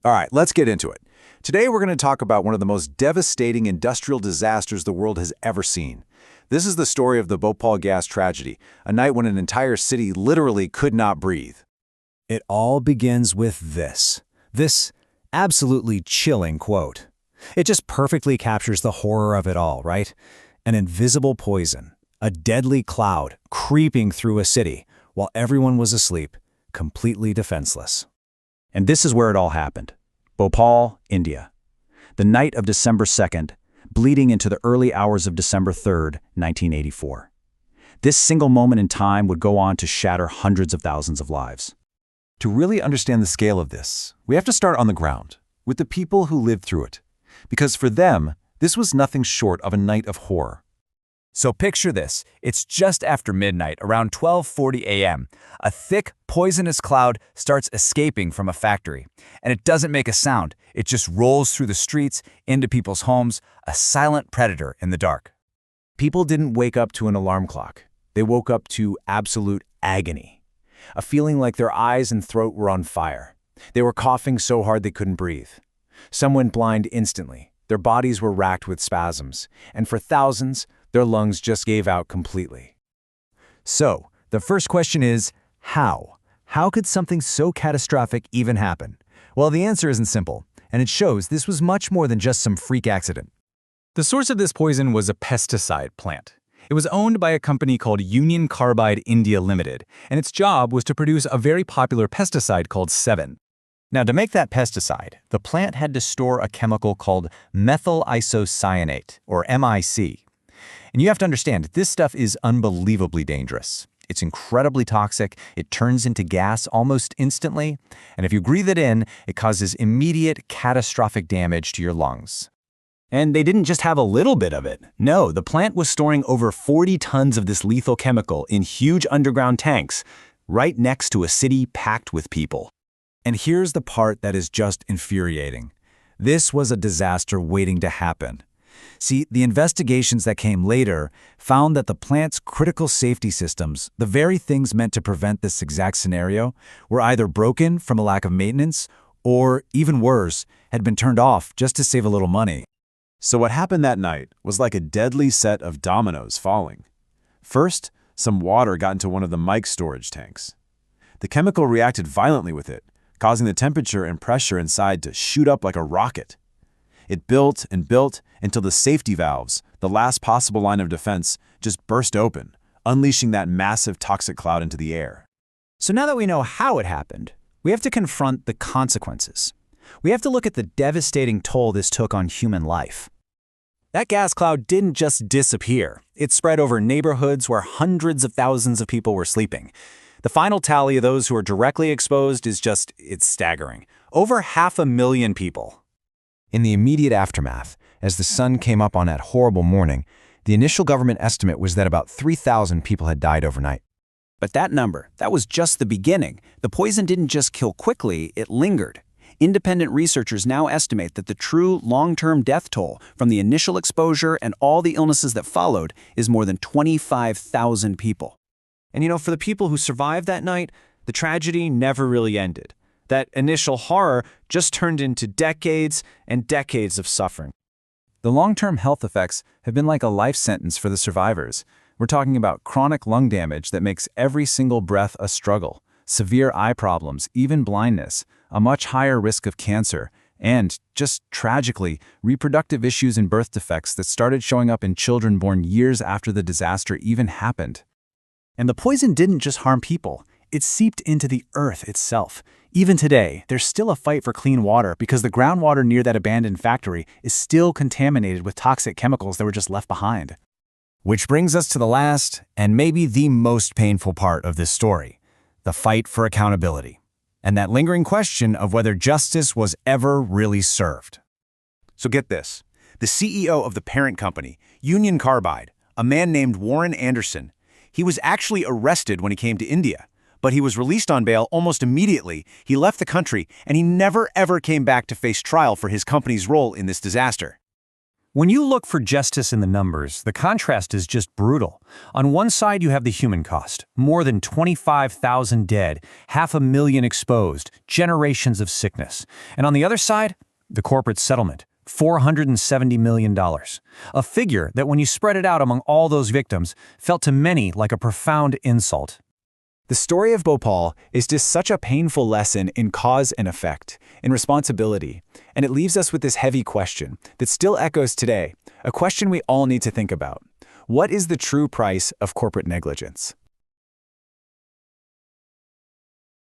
All right, let's get into it. Today we're going to talk about one of the most devastating industrial disasters the world has ever seen. This is the story of the Bhopal Gas tragedy, a night when an entire city literally could not breathe. It all begins with this absolutely chilling quote. It just perfectly captures the horror of it all, right? An invisible poison, a deadly cloud creeping through a city while everyone was asleep, completely defenseless. And this is where it all happened. Bhopal, India. The night of December 2nd, bleeding into the early hours of December 3rd, 1984. This single moment in time would go on to shatter hundreds of thousands of lives. To really understand the scale of this, we have to start on the ground, with the people who lived through it. Because for them, this was nothing short of a night of horror. So picture this. It's just after midnight, around 12:40 a.m. A thick, poisonous cloud starts escaping from a factory. And it doesn't make a sound. It just rolls through the streets, into people's homes, a silent predator in the dark. People didn't wake up to an alarm clock. They woke up to absolute agony. A feeling like their eyes and throat were on fire. They were coughing so hard they couldn't breathe. Some went blind instantly. Their bodies were racked with spasms. And for thousands, their lungs just gave out completely. So, the first question is, how? How could something so catastrophic even happen? Well, the answer isn't simple, and it shows this was much more than just some freak accident. The source of this poison was a pesticide plant. It was owned by a company called Union Carbide India Limited, and its job was to produce a very popular pesticide called Sevin. Now, to make that pesticide, the plant had to store a chemical called methyl isocyanate, or MIC. And you have to understand, this stuff is unbelievably dangerous. It's incredibly toxic, it turns into gas almost instantly, and if you breathe it in, it causes immediate catastrophic damage to your lungs. And they didn't just have a little bit of it. No, the plant was storing over 40 tons of this lethal chemical in huge underground tanks, right next to a city packed with people. And here's the part that is just infuriating. This was a disaster waiting to happen. See, the investigations that came later found that the plant's critical safety systems, the very things meant to prevent this exact scenario, were either broken from a lack of maintenance or, even worse, had been turned off just to save a little money. So what happened that night was like a deadly set of dominoes falling. First, some water got into one of the mic storage tanks. The chemical reacted violently with it, causing the temperature and pressure inside to shoot up like a rocket. It built and built until the safety valves, the last possible line of defense, just burst open, unleashing that massive toxic cloud into the air. So now that we know how it happened, we have to confront the consequences. We have to look at the devastating toll this took on human life. That gas cloud didn't just disappear. It spread over neighborhoods where hundreds of thousands of people were sleeping. The final tally of those who are directly exposed is it's staggering. Over 500,000 people. In the immediate aftermath, as the sun came up on that horrible morning, the initial government estimate was that about 3,000 people had died overnight. But that number, that was just the beginning. The poison didn't just kill quickly, it lingered. Independent researchers now estimate that the true long-term death toll from the initial exposure and all the illnesses that followed is more than 25,000 people. And for the people who survived that night, the tragedy never really ended. That initial horror just turned into decades and decades of suffering. The long-term health effects have been like a life sentence for the survivors. We're talking about chronic lung damage that makes every single breath a struggle, severe eye problems, even blindness, a much higher risk of cancer, and, just tragically, reproductive issues and birth defects that started showing up in children born years after the disaster even happened. And the poison didn't just harm people. It seeped into the earth itself. Even today, there's still a fight for clean water because the groundwater near that abandoned factory is still contaminated with toxic chemicals that were just left behind. Which brings us to the last, and maybe the most painful part of this story, the fight for accountability, and that lingering question of whether justice was ever really served. So get this, the CEO of the parent company, Union Carbide, a man named Warren Anderson, he was actually arrested when he came to India. But he was released on bail almost immediately. He left the country, and he never ever came back to face trial for his company's role in this disaster. When you look for justice in the numbers, the contrast is just brutal. On one side, you have the human cost. More than 25,000 dead, 500,000 exposed, generations of sickness. And on the other side, the corporate settlement, $470 million. A figure that when you spread it out among all those victims, felt to many like a profound insult. The story of Bhopal is just such a painful lesson in cause and effect, in responsibility, and it leaves us with this heavy question that still echoes today, a question we all need to think about. What is the true price of corporate negligence?